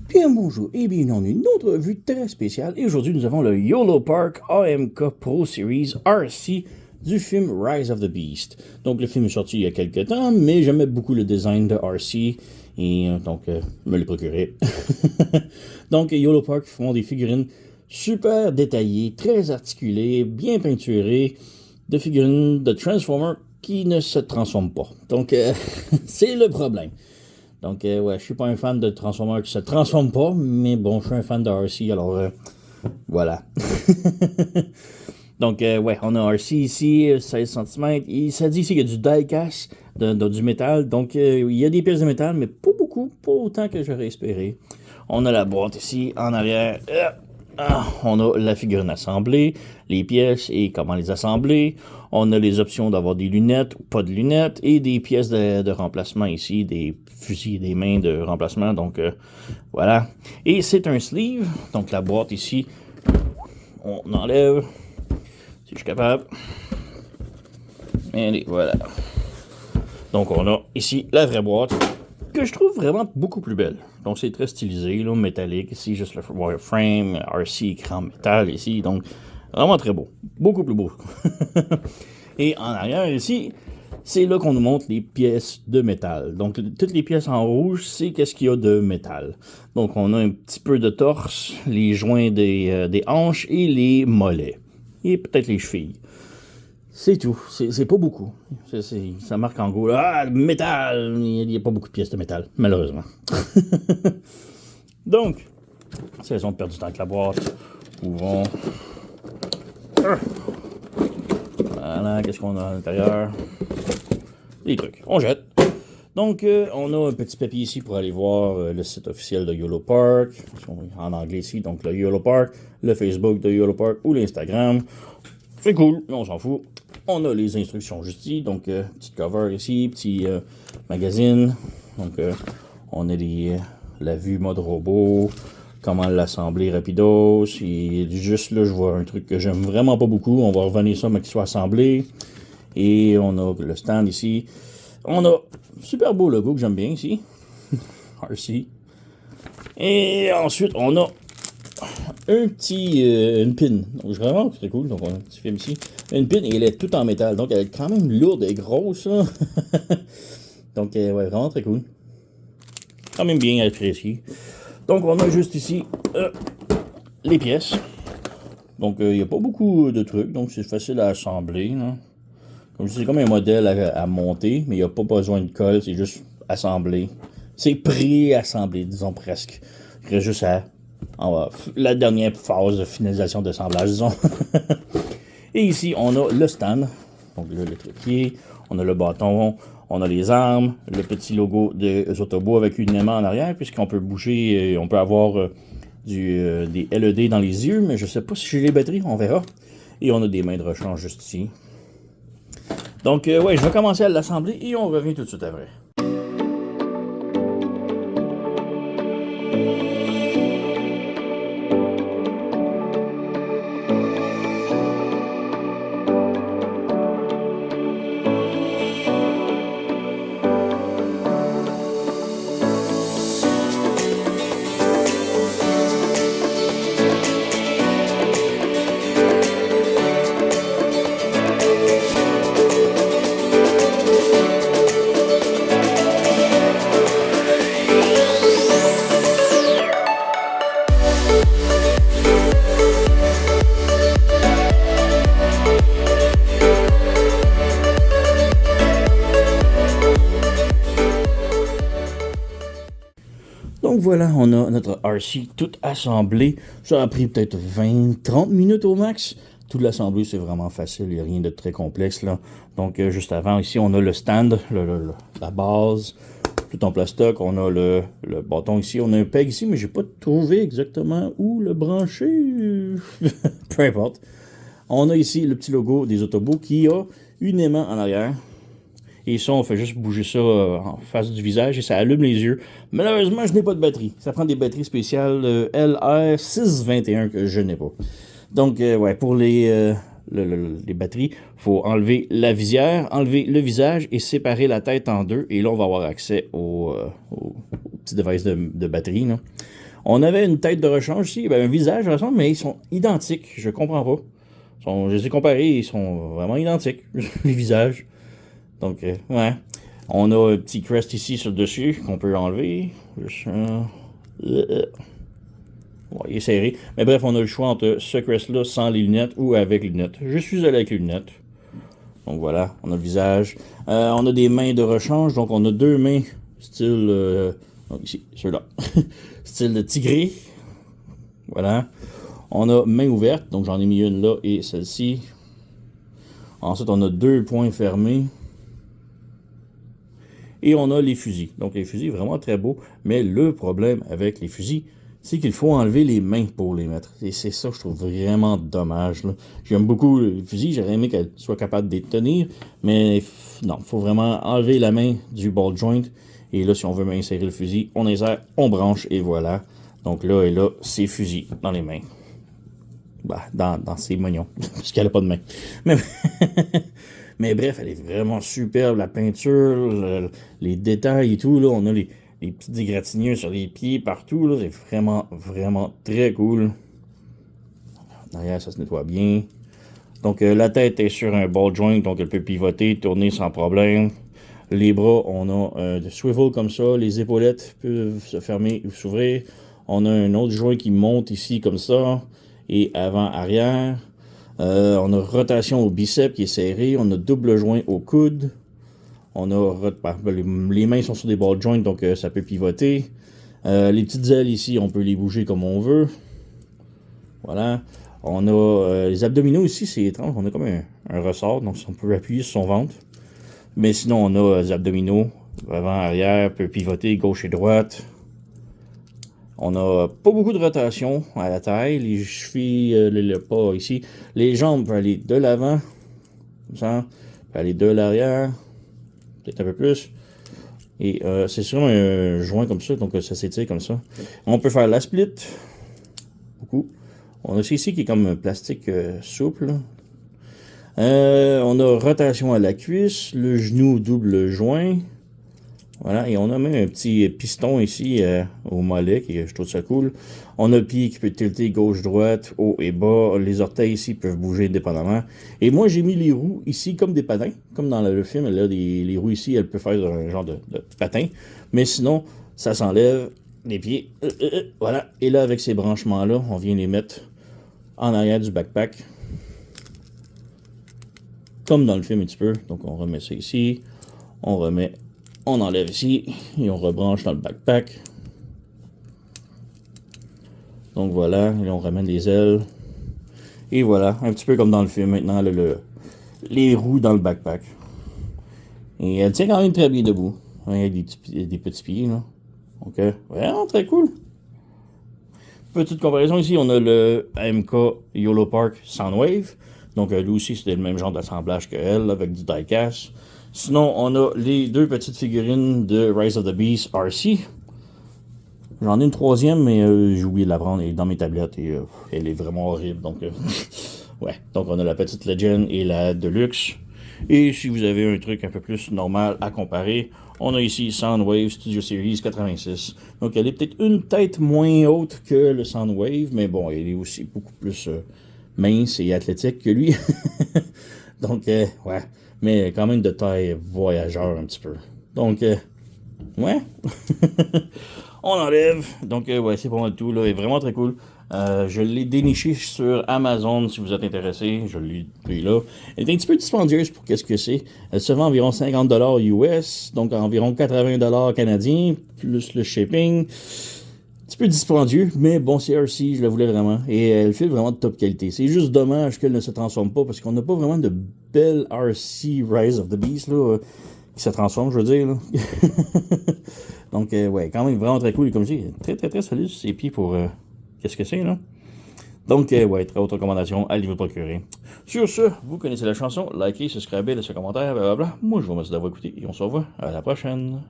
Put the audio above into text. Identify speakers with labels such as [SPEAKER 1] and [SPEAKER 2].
[SPEAKER 1] Bien bonjour et bienvenue dans une autre revue très spéciale. Et aujourd'hui, nous avons le YOLO Park AMK Pro Series RC du film Rise of the Beast. Donc, le film est sorti il y a quelques temps, mais j'aimais beaucoup le design de RC et donc, me l'ai procuré. Donc, YOLO Park font des figurines super détaillées, très articulées, bien peinturées, de figurines de Transformers qui ne se transforment pas. Donc, c'est le problème. Donc, ouais, je suis pas un fan de Transformers qui se transforment pas, mais bon, je suis un fan de RC, alors voilà. Donc, ouais, on a RC ici, 16 cm, et ça dit ici qu'il y a du die-cast, du métal, donc il y a des pièces de métal, mais pas beaucoup, pas autant que j'aurais espéré. On a la boîte ici, en arrière, on a la figurine assemblée, les pièces et comment les assembler. On a les options d'avoir des lunettes ou pas de lunettes et des pièces de remplacement ici, des fusils et des mains de remplacement. Donc, voilà. Et c'est un sleeve. Donc, la boîte ici, on enlève, si je suis capable. Et voilà. Donc, on a ici la vraie boîte que je trouve vraiment beaucoup plus belle. Donc, c'est très stylisé, là, métallique. Ici, juste le wireframe, RC, écran métal ici. Donc, vraiment très beau. Beaucoup plus beau. Et en arrière, ici, c'est là qu'on nous montre les pièces de métal. Donc, toutes les pièces en rouge, c'est qu'est-ce qu'il y a de métal. Donc, on a un petit peu de torse, les joints des hanches et les mollets. Et peut-être les chevilles. C'est tout. C'est pas beaucoup. Ça marque en gros, métal! Il n'y a pas beaucoup de pièces de métal, malheureusement. Donc, si elles ont perdu du temps avec la boîte, ouvrons. Voilà, qu'est-ce qu'on a à l'intérieur? Des trucs. On jette. Donc, on a un petit papier ici pour aller voir le site officiel de YOLO Park. En anglais ici, donc le YOLO Park, le Facebook de YOLO Park ou l'Instagram. C'est cool, mais on s'en fout. On a les instructions juste ici, donc petit cover ici, petit magazine. Donc, on a la vue mode robot, comment l'assembler rapidos. Et juste là, je vois un truc que j'aime vraiment pas beaucoup. On va revenir ça, mais qu'il soit assemblé. Et on a le stand ici. On a un super beau logo que j'aime bien ici. RC. Et ensuite, on a une pin. Donc, vraiment très cool. Donc, on a un petit film ici. Une pin, et elle est toute en métal. Donc, elle est quand même lourde et grosse. Là. Donc, ouais, vraiment très cool. Quand même bien apprécié. Donc, on a juste ici les pièces. Donc, il n'y a pas beaucoup de trucs. Donc, c'est facile à assembler. Là. Comme c'est comme un modèle à monter, mais il n'y a pas besoin de colle. C'est juste assemblé. C'est pré-assemblé, disons presque. Il reste juste la dernière phase de finalisation d'assemblage, disons. Et ici, on a le stand. Donc là, le trépied. On a le bâton. On a les armes. Le petit logo des Autobots avec une aimant en arrière, puisqu'on peut bouger. On peut avoir des LED dans les yeux, mais je ne sais pas si j'ai les batteries. On verra. Et on a des mains de rechange juste ici. Donc, ouais, je vais commencer à l'assembler et on revient tout de suite après. Donc voilà, on a notre RC tout assemblé. Ça a pris peut-être 20-30 minutes au max. Tout l'assembler, c'est vraiment facile, il n'y a rien de très complexe là. Donc juste avant, ici, on a le stand, la base, tout en plastoc. On a le bâton ici, on a un peg ici, mais j'ai pas trouvé exactement où le brancher. Peu importe. On a ici le petit logo des Autobots qui a une aimant en arrière. Et ça, on fait juste bouger ça en face du visage et ça allume les yeux. Malheureusement, je n'ai pas de batterie. Ça prend des batteries spéciales LR621 que je n'ai pas. Donc, ouais, pour les batteries, il faut enlever la visière, enlever le visage et séparer la tête en deux. Et là, on va avoir accès au petit device de batterie. Là. On avait une tête de rechange ici, ben, un visage de rechange, mais ils sont identiques. Je comprends pas. Je les ai comparés, ils sont vraiment identiques, les visages. Donc, ouais. On a un petit crest ici sur le dessus qu'on peut enlever. Juste, ouais, il est serré. Mais bref, on a le choix entre ce crest-là sans les lunettes ou avec les lunettes. Je suis allé avec les lunettes. Donc voilà, on a le visage. On a des mains de rechange. Donc on a deux mains style... donc ici, ceux-là. Style de tigré. Voilà. On a main ouverte. Donc j'en ai mis une là et celle-ci. Ensuite, on a deux poings fermés. Et on a les fusils. Donc les fusils, vraiment très beaux. Mais le problème avec les fusils, c'est qu'il faut enlever les mains pour les mettre. Et c'est ça que je trouve vraiment dommage. J'aime beaucoup les fusils, j'aurais aimé qu'elle soit capable de les tenir, mais non, il faut vraiment enlever la main du ball joint. Et là, si on veut insérer le fusil, on insère, on branche, et voilà. Donc là et là, c'est fusil dans les mains. Bah, dans ses moignons, parce qu'elle n'a pas de main. Mais bref, elle est vraiment superbe, la peinture, les détails et tout, là, on a les petites égratignures sur les pieds, partout, là, c'est vraiment, vraiment très cool. Derrière, ça se nettoie bien. Donc, la tête est sur un ball joint, donc elle peut pivoter, tourner sans problème. Les bras, on a des swivel comme ça, les épaulettes peuvent se fermer ou s'ouvrir. On a un autre joint qui monte ici comme ça, et avant-arrière. On a rotation au biceps qui est serré. On a double joint au coude. On a les mains sont sur des ball joints, donc ça peut pivoter. Les petites ailes ici, on peut les bouger comme on veut. Voilà. On a les abdominaux ici, c'est étrange. On a comme un ressort, donc on peut appuyer sur son ventre. Mais sinon, on a les abdominaux, avant, arrière, peut pivoter gauche et droite. On n'a pas beaucoup de rotation à la taille. Les chevilles, le pas ici. Les jambes peuvent aller de l'avant, ça, peut aller de l'arrière, peut-être un peu plus. Et c'est sur un joint comme ça, donc ça s'étire comme ça. On peut faire la split, beaucoup. On a ici qui est comme un plastique souple. On a rotation à la cuisse, le genou double joint. Voilà, et on a même un petit piston ici au mollet, qui je trouve ça cool. On a le pied qui peut tilter gauche-droite, haut et bas. Les orteils ici peuvent bouger indépendamment. Et moi, j'ai mis les roues ici comme des patins. Comme dans le film, là, les roues ici, elles peuvent faire un genre de patin. Mais sinon, ça s'enlève les pieds. Voilà, et là, avec ces branchements-là, on vient les mettre en arrière du backpack. Comme dans le film un petit peu. Donc, on remet ça ici. On enlève ici et on rebranche dans le backpack. Donc voilà, et on ramène les ailes. Et voilà, un petit peu comme dans le film maintenant, les roues dans le backpack. Et elle tient quand même très bien debout. Il y a des petits pieds là. Donc vraiment très cool. Petite comparaison ici, on a le AMK YOLO Park Soundwave. Donc lui aussi, c'était le même genre d'assemblage que elle, avec du die-cast. Sinon, on a les deux petites figurines de Rise of the Beast RC. J'en ai une troisième, mais j'ai oublié de la prendre. Elle est dans mes tablettes et elle est vraiment horrible. Donc, ouais. Donc, on a la petite Legend et la Deluxe. Et si vous avez un truc un peu plus normal à comparer, on a ici Soundwave Studio Series 86. Donc, elle est peut-être une tête moins haute que le Soundwave, mais bon, elle est aussi beaucoup plus mince et athlétique que lui. Donc, ouais. Mais quand même de taille voyageur un petit peu. Donc, ouais. On enlève. Donc, ouais, c'est pas mal tout. Là. Il est vraiment très cool. Je l'ai déniché sur Amazon si vous êtes intéressé. Je l'ai pris là. Elle est un petit peu dispendieuse pour qu'est-ce que c'est. Elle se vend environ 50$ US. Donc, environ 80$ canadiens. Plus le shipping. Un petit peu dispendieux, mais bon, c'est RC, je la voulais vraiment. Et elle fait vraiment de top qualité. C'est juste dommage qu'elle ne se transforme pas, parce qu'on n'a pas vraiment de belle RC Rise of the Beast, là, qui se transforme, je veux dire, là. Donc, ouais, quand même vraiment très cool. Et comme je dis, très, très, très solide sur ses pieds pour... qu'est-ce que c'est, là? Donc, ouais, très haute recommandation, allez vous procurer. Sur ce, vous connaissez la chanson, likez, subscribez, laissez un commentaire, blablabla. Moi, je vous remercie d'avoir écouté et on se revoit à la prochaine.